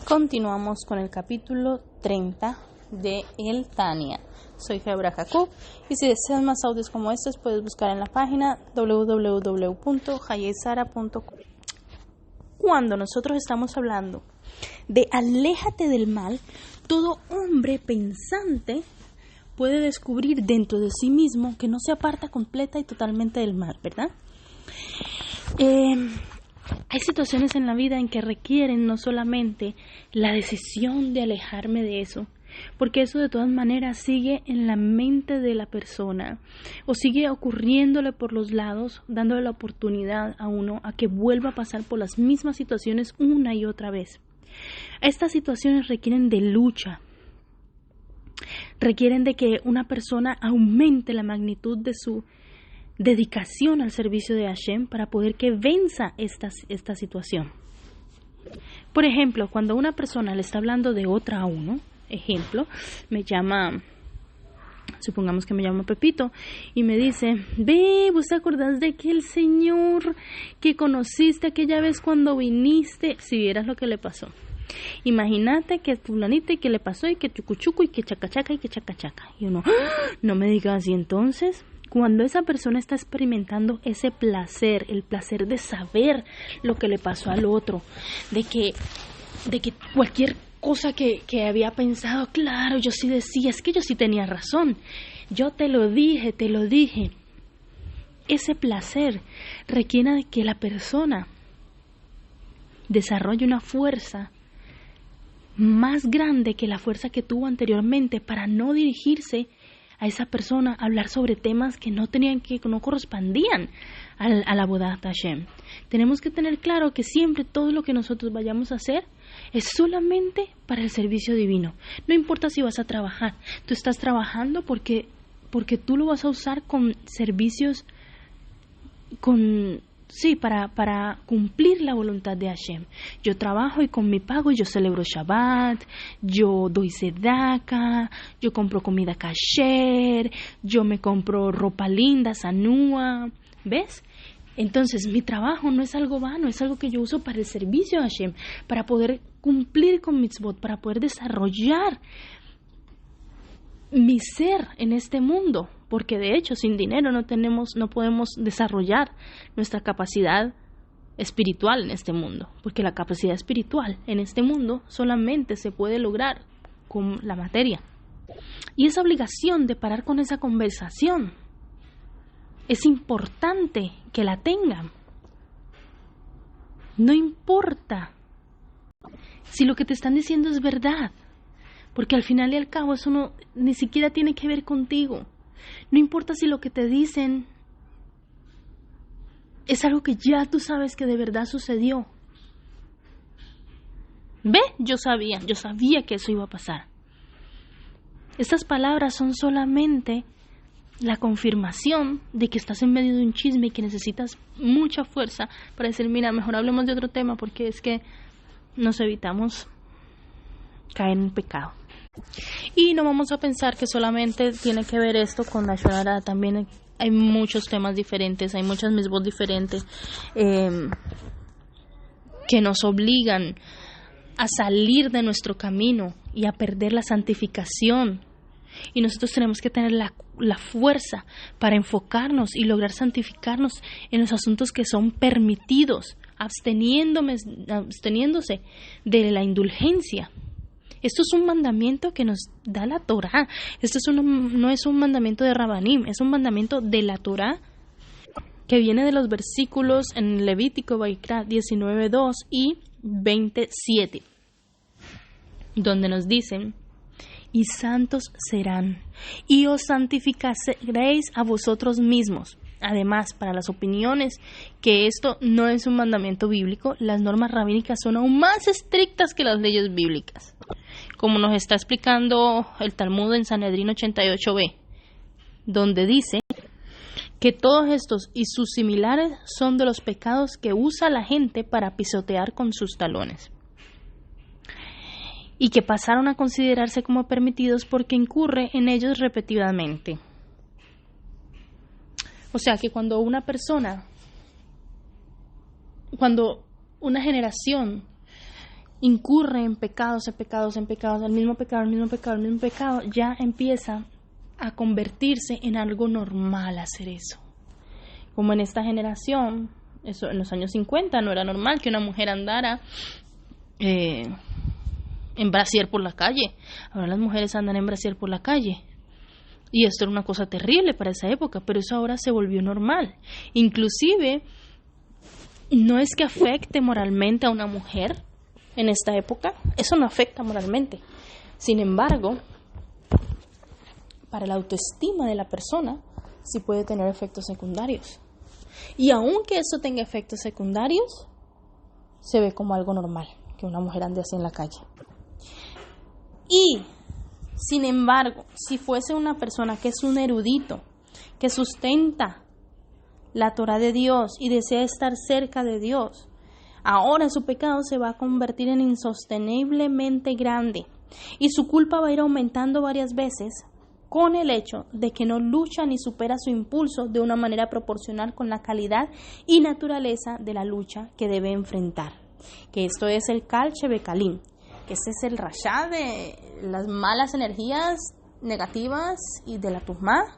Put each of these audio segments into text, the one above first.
Continuamos con el capítulo 30 de El Tania. Soy Hebra Jacob y si deseas más audios como estos puedes buscar en la página www.hayesara.com. Cuando nosotros estamos hablando de aléjate del mal, todo hombre pensante puede descubrir dentro de sí mismo que no se aparta completa y totalmente del mal, ¿verdad? Hay situaciones en la vida en que requieren no solamente la decisión de alejarme de eso, porque eso de todas maneras sigue en la mente de la persona o sigue ocurriéndole por los lados, dándole la oportunidad a uno a que vuelva a pasar por las mismas situaciones una y otra vez. Estas situaciones requieren de lucha, requieren de que una persona aumente la magnitud de su dedicación al servicio de Hashem para poder que venza esta situación. Por ejemplo, cuando una persona le está hablando de otra a uno, supongamos que me llama Pepito y me dice, ve, ¿vos te acordás de aquel señor que conociste aquella vez cuando viniste? Si vieras lo que le pasó. Imagínate que fulanita y que le pasó y que chucuchuco y que chacachaca y que chacachaca. Y uno, no me digas, y entonces, cuando esa persona está experimentando ese placer, el placer de saber lo que le pasó al otro, de que cualquier cosa que había pensado, claro, yo sí decía, es que yo sí tenía razón, yo te lo dije. Ese placer requiere de que la persona desarrolle una fuerza más grande que la fuerza que tuvo anteriormente para no dirigirse a esa persona a hablar sobre temas que no correspondían a la Avodat Hashem. Tenemos que tener claro que siempre todo lo que nosotros vayamos a hacer es solamente para el servicio divino. No importa si vas a trabajar, tú estás trabajando porque tú lo vas a usar con servicios, para cumplir la voluntad de Hashem. Yo trabajo y con mi pago yo celebro Shabbat, yo doy sedaka, yo compro comida kasher, yo me compro ropa linda, sanúa, ¿ves? Entonces mi trabajo no es algo vano, es algo que yo uso para el servicio a Hashem, para poder cumplir con mitzvot, para poder desarrollar mi ser en este mundo, porque de hecho sin dinero no podemos desarrollar nuestra capacidad espiritual en este mundo, porque la capacidad espiritual en este mundo solamente se puede lograr con la materia. Y esa obligación de parar con esa conversación es importante que la tengan. No importa si lo que te están diciendo es verdad, porque al final y al cabo eso ni siquiera tiene que ver contigo. No importa si lo que te dicen es algo que ya tú sabes que de verdad sucedió. Ve, yo sabía que eso iba a pasar. Estas palabras son solamente la confirmación de que estás en medio de un chisme y que necesitas mucha fuerza para decir, mira, mejor hablemos de otro tema porque es que nos evitamos caer en pecado. Y no vamos a pensar que solamente tiene que ver esto con la Shonara, también hay muchos temas diferentes, hay muchas misbot diferentes que nos obligan a salir de nuestro camino y a perder la santificación. Y nosotros tenemos que tener la fuerza para enfocarnos y lograr santificarnos en los asuntos que son permitidos, absteniéndose de la indulgencia. Esto es un mandamiento que nos da la Torá. No es un mandamiento de Rabanim, es un mandamiento de la Torá que viene de los versículos en Levítico, Vaikra 19:2 y 20:7, donde nos dicen, y santos serán, y os santificaréis a vosotros mismos. Además, para las opiniones que esto no es un mandamiento bíblico, las normas rabínicas son aún más estrictas que las leyes bíblicas, como nos está explicando el Talmud en Sanedrín 88b, donde dice que todos estos y sus similares son de los pecados que usa la gente para pisotear con sus talones, y que pasaron a considerarse como permitidos porque incurre en ellos repetidamente. O sea que cuando una generación incurre en pecados, el mismo pecado, ya empieza a convertirse en algo normal hacer eso. Como en esta generación, eso en los años 50 no era normal que una mujer andara en brasier por la calle. Ahora las mujeres andan en brasier por la calle. Y esto era una cosa terrible para esa época, pero eso ahora se volvió normal. Inclusive, no es que afecte moralmente a una mujer en esta época, eso no afecta moralmente. Sin embargo, para la autoestima de la persona, sí puede tener efectos secundarios. Y aunque eso tenga efectos secundarios, se ve como algo normal que una mujer ande así en la calle. Y, sin embargo, si fuese una persona que es un erudito, que sustenta la Torá de Dios y desea estar cerca de Dios, ahora su pecado se va a convertir en insosteniblemente grande y su culpa va a ir aumentando varias veces con el hecho de que no lucha ni supera su impulso de una manera proporcional con la calidad y naturaleza de la lucha que debe enfrentar. Que esto es el Kal Shebekalim, que este es el rashá de las malas energías negativas y de la Tumá,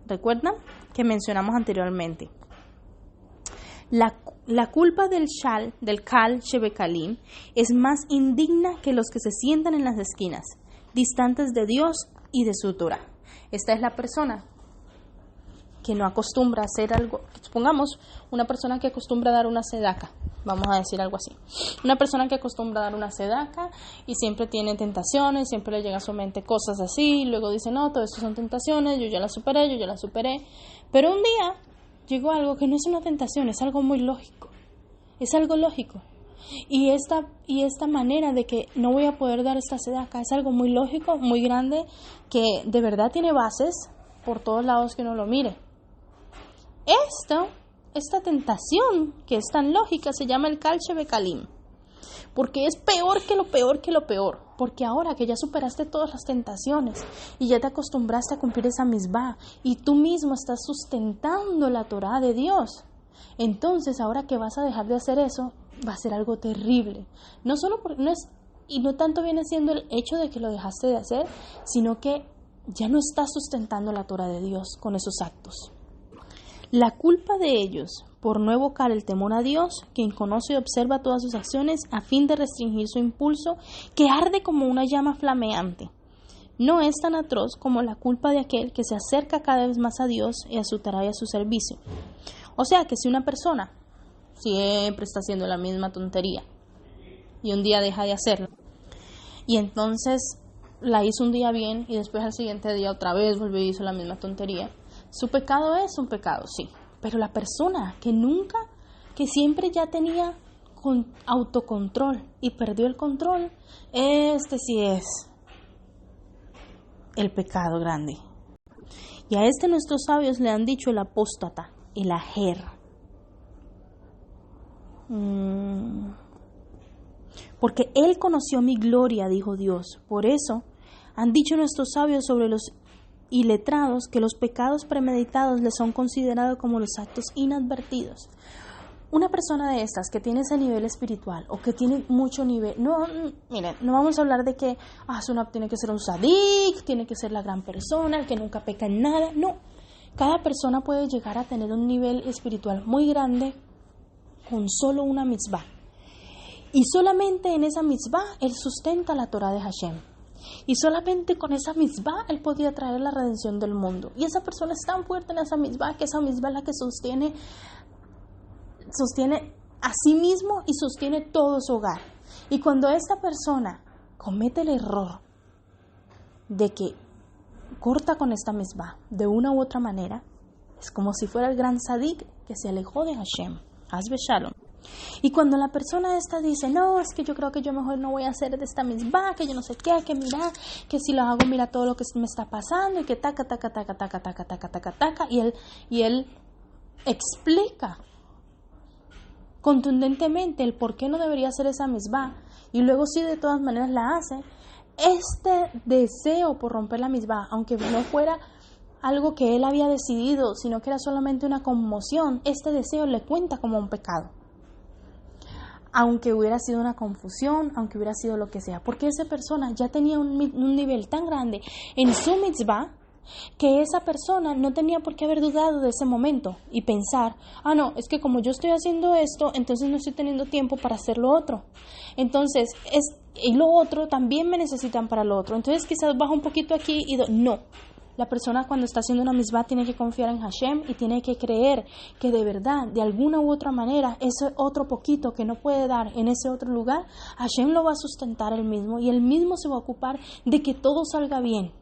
¿recuerdan? Que mencionamos anteriormente. La culpa del Kal Shebekalim es más indigna que los que se sientan en las esquinas, distantes de Dios y de su Torah. Esta es la persona que no acostumbra a hacer algo. Supongamos una persona que acostumbra a dar una sedaca, vamos a decir algo así. Una persona que acostumbra a dar una sedaca y siempre tiene tentaciones, siempre le llega a su mente cosas así, y luego dice, no, todo esto son tentaciones, yo ya las superé. Pero un día llegó algo que no es una tentación, es algo muy lógico. Es algo lógico. Y esta manera de que no voy a poder dar esta sedaca es algo muy lógico, muy grande, que de verdad tiene bases por todos lados que uno lo mire. Esta tentación que es tan lógica se llama el Kal Shebekalim, porque es peor que lo peor, porque ahora que ya superaste todas las tentaciones y ya te acostumbraste a cumplir esa misbah y tú mismo estás sustentando la Torá de Dios, entonces ahora que vas a dejar de hacer eso va a ser algo terrible. No tanto viene siendo el hecho de que lo dejaste de hacer, sino que ya no estás sustentando la Torá de Dios con esos actos. La culpa de ellos por no evocar el temor a Dios, quien conoce y observa todas sus acciones a fin de restringir su impulso, que arde como una llama flameante, no es tan atroz como la culpa de aquel que se acerca cada vez más a Dios y a su Torá y a su servicio. O sea que si una persona siempre está haciendo la misma tontería y un día deja de hacerla, y entonces la hizo un día bien y después al siguiente día otra vez volvió y hizo la misma tontería, su pecado es un pecado, sí. Pero la persona que siempre ya tenía autocontrol y perdió el control, este sí es el pecado grande. Y a este nuestros sabios le han dicho el apóstata, el ajer. Porque él conoció mi gloria, dijo Dios. Por eso han dicho nuestros sabios sobre los iletrados que los pecados premeditados les son considerados como los actos inadvertidos. Una persona de estas que tiene ese nivel espiritual o que tiene mucho nivel, miren, no vamos a hablar de que tiene que ser un sadik, tiene que ser la gran persona, el que nunca peca en nada, no. Cada persona puede llegar a tener un nivel espiritual muy grande con solo una mitzvah. Y solamente en esa mitzvah él sustenta la Torá de Hashem. Y solamente con esa mitzvah él podía traer la redención del mundo. Y esa persona es tan fuerte en esa mitzvah que esa mitzvah es la que sostiene a sí mismo y sostiene todo su hogar. Y cuando esta persona comete el error de que corta con esta mitzvah de una u otra manera, es como si fuera el gran sadik que se alejó de Hashem. Hazbe Shalom. Y cuando la persona esta dice, no, es que yo creo que yo mejor no voy a hacer de esta mitzvah, que yo no sé qué, que mira, que si lo hago, mira todo lo que me está pasando, y que taca, y él explica contundentemente el por qué no debería hacer esa mitzvah, y luego sí de todas maneras la hace. Este deseo por romper la mitzvah, aunque no fuera algo que él había decidido, sino que era solamente una conmoción, este deseo le cuenta como un pecado. aunque hubiera sido una confusión, aunque hubiera sido lo que sea, porque esa persona ya tenía un nivel tan grande en su mitzvah, que esa persona no tenía por qué haber dudado de ese momento y pensar, no, es que como yo estoy haciendo esto, entonces no estoy teniendo tiempo para hacer lo otro. Entonces, y lo otro también me necesitan para lo otro. Entonces quizás baja un poquito aquí y no. La persona cuando está haciendo una mitzvah tiene que confiar en Hashem y tiene que creer que de verdad, de alguna u otra manera, ese otro poquito que no puede dar en ese otro lugar, Hashem lo va a sustentar él mismo y él mismo se va a ocupar de que todo salga bien.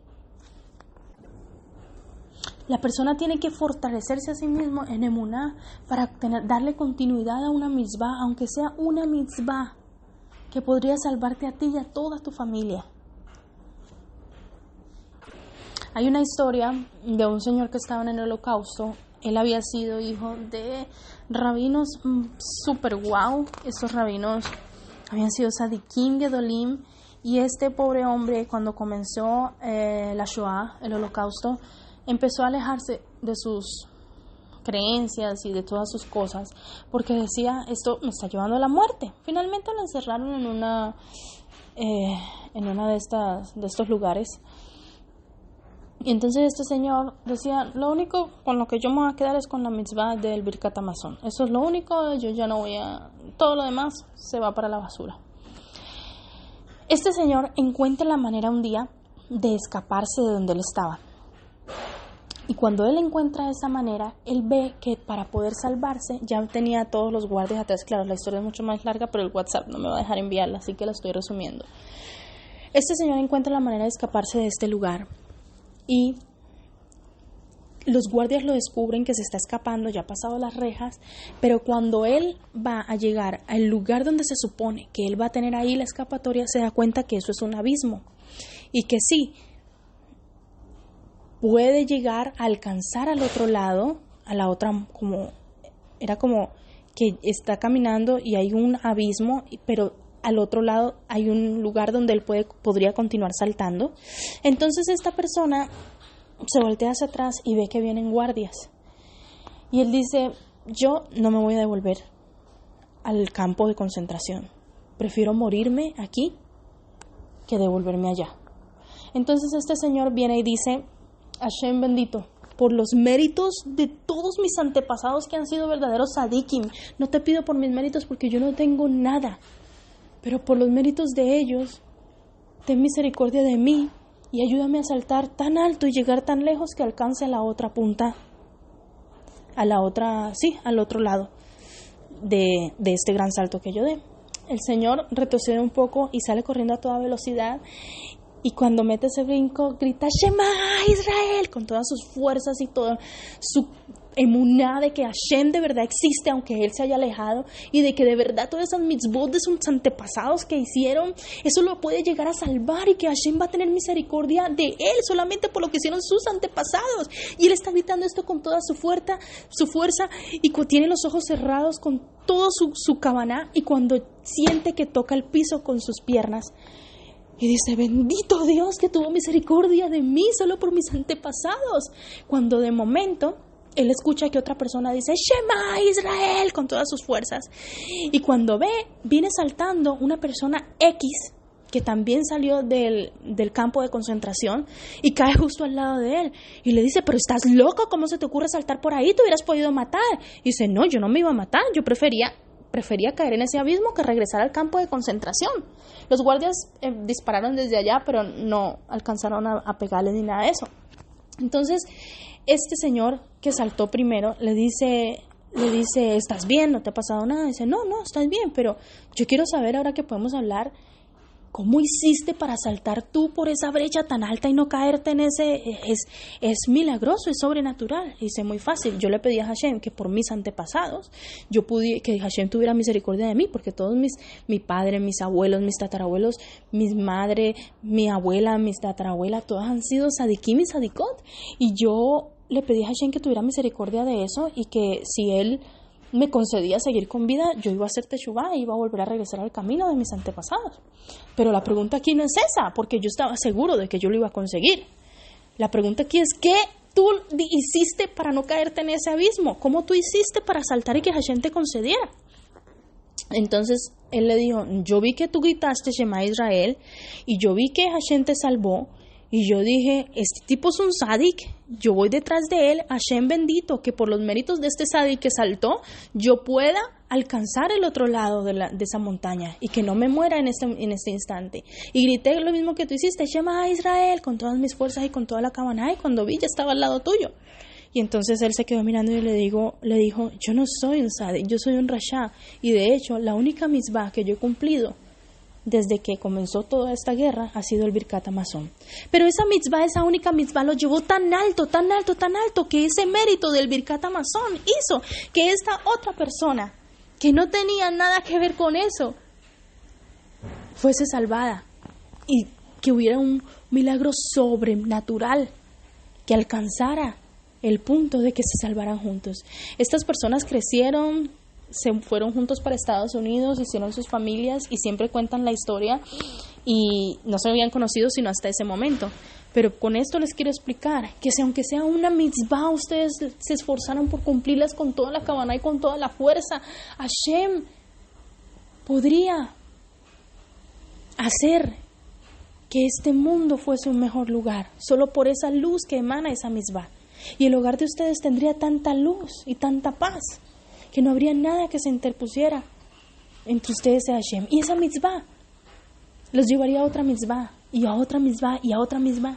La persona tiene que fortalecerse a sí mismo en emuná para darle continuidad a una mitzvah, aunque sea una mitzvah que podría salvarte a ti y a toda tu familia. Hay una historia de un señor que estaba en el Holocausto. Él había sido hijo de rabinos super guau. Estos rabinos habían sido Sadikim, Gedolim. Y este pobre hombre, cuando comenzó la Shoah, el Holocausto, empezó a alejarse de sus creencias y de todas sus cosas, porque decía, esto me está llevando a la muerte. Finalmente lo encerraron en una de estos lugares. Y entonces este señor decía, lo único con lo que yo me voy a quedar es con la mitzvah del Birkat Hamazon. Eso es lo único, yo ya no voy a... Todo lo demás se va para la basura. Este señor encuentra la manera un día de escaparse de donde él estaba. Y cuando él encuentra esa manera, él ve que para poder salvarse ya tenía a todos los guardias atrás. Claro, la historia es mucho más larga, pero el WhatsApp no me va a dejar enviarla, así que la estoy resumiendo. Este señor encuentra la manera de escaparse de este lugar y los guardias lo descubren que se está escapando, ya ha pasado las rejas, pero cuando él va a llegar al lugar donde se supone que él va a tener ahí la escapatoria, se da cuenta que eso es un abismo y que sí, puede llegar a alcanzar al otro lado, a la otra, era como que está caminando y hay un abismo, pero al otro lado hay un lugar donde él podría continuar saltando. Entonces esta persona se voltea hacia atrás y ve que vienen guardias. Y él dice, yo no me voy a devolver al campo de concentración. Prefiero morirme aquí que devolverme allá. Entonces este señor viene y dice, Hashem bendito, por los méritos de todos mis antepasados que han sido verdaderos sadikim, no te pido por mis méritos porque yo no tengo nada, pero por los méritos de ellos, ten misericordia de mí y ayúdame a saltar tan alto y llegar tan lejos que alcance a la otra punta, al otro lado de este gran salto que yo dé. El Señor retrocede un poco y sale corriendo a toda velocidad. Y cuando mete ese brinco, grita Shema Israel con todas sus fuerzas y toda su emuná de que Hashem de verdad existe, aunque él se haya alejado, y de que de verdad todas esas mitzvot de sus antepasados que hicieron, eso lo puede llegar a salvar y que Hashem va a tener misericordia de él solamente por lo que hicieron sus antepasados. Y él está gritando esto con toda su fuerza y tiene los ojos cerrados con todo su kavaná, y cuando siente que toca el piso con sus piernas, y dice, bendito Dios que tuvo misericordia de mí solo por mis antepasados. Cuando de momento él escucha que otra persona dice, Shema Israel, con todas sus fuerzas. Y cuando viene saltando una persona X, que también salió del campo de concentración, y cae justo al lado de él. Y le dice, pero estás loco, ¿cómo se te ocurre saltar por ahí? Te hubieras podido matar. Y dice, no, yo no me iba a matar, yo prefería caer en ese abismo que regresar al campo de concentración. Los guardias dispararon desde allá, pero no alcanzaron a pegarle ni nada de eso. Entonces, este señor que saltó primero le dice, ¿estás bien? ¿No te ha pasado nada? Dice, no, estás bien, pero yo quiero saber, ahora que podemos hablar, ¿cómo hiciste para saltar tú por esa brecha tan alta y no caerte en ese? Es milagroso, es sobrenatural. Dice, muy fácil. Yo le pedí a Hashem que por mis antepasados, que Hashem tuviera misericordia de mí, porque todos mi padre, mis abuelos, mis tatarabuelos, mis madre, mi abuela, mis tatarabuelas, todas han sido sadikim y sadikot. Y yo le pedí a Hashem que tuviera misericordia de eso y que si él me concedía seguir con vida, yo iba a hacer teshuvá e iba a volver a regresar al camino de mis antepasados. Pero la pregunta aquí no es esa, porque yo estaba seguro de que yo lo iba a conseguir. La pregunta aquí es, ¿qué tú hiciste para no caerte en ese abismo? ¿Cómo tú hiciste para saltar y que Hashem te concediera? Entonces él le dijo, yo vi que tú gritaste Shema Israel y yo vi que Hashem te salvó y yo dije, este tipo es un sádic, yo voy detrás de él, Hashem bendito, que por los méritos de este sádic que saltó, yo pueda alcanzar el otro lado de esa montaña y que no me muera en este instante. Y grité lo mismo que tú hiciste, Shema Israel, con todas mis fuerzas y con toda la cabana, y cuando vi ya estaba al lado tuyo. Y entonces él se quedó mirando y le dijo, yo no soy un Sadik, yo soy un Rasha. Y de hecho, la única mitzvah que yo he cumplido desde que comenzó toda esta guerra ha sido el Birkat Hamazon. Pero esa única mitzvah lo llevó tan alto, tan alto, tan alto, que ese mérito del Birkat Hamazon hizo que esta otra persona, que no tenía nada que ver con eso, fuese salvada. Y que hubiera un milagro sobrenatural que alcanzara el punto de que se salvaran juntos. Estas personas crecieron, se fueron juntos para Estados Unidos, hicieron sus familias y siempre cuentan la historia y no se habían conocido sino hasta ese momento. Pero con esto les quiero explicar que si aunque sea una mitzvah, ustedes se esforzaron por cumplirlas con toda la cabana y con toda la fuerza, Hashem podría hacer que este mundo fuese un mejor lugar, solo por esa luz que emana esa mitzvah. Y el hogar de ustedes tendría tanta luz y tanta paz que no habría nada que se interpusiera entre ustedes y Hashem. Y esa mitzvah los llevaría a otra mitzvah y a otra mitzvah y a otra mitzvah.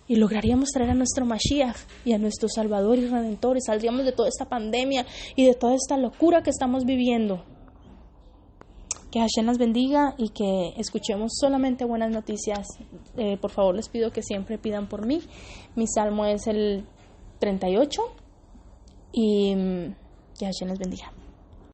Y lograríamos traer a nuestro Mashiach y a nuestro Salvador y Redentor. Y saldríamos de toda esta pandemia y de toda esta locura que estamos viviendo. Que Hashem las bendiga y que escuchemos solamente buenas noticias. Por favor, les pido que siempre pidan por mí. Mi salmo es el 38 y que Hashem les bendiga.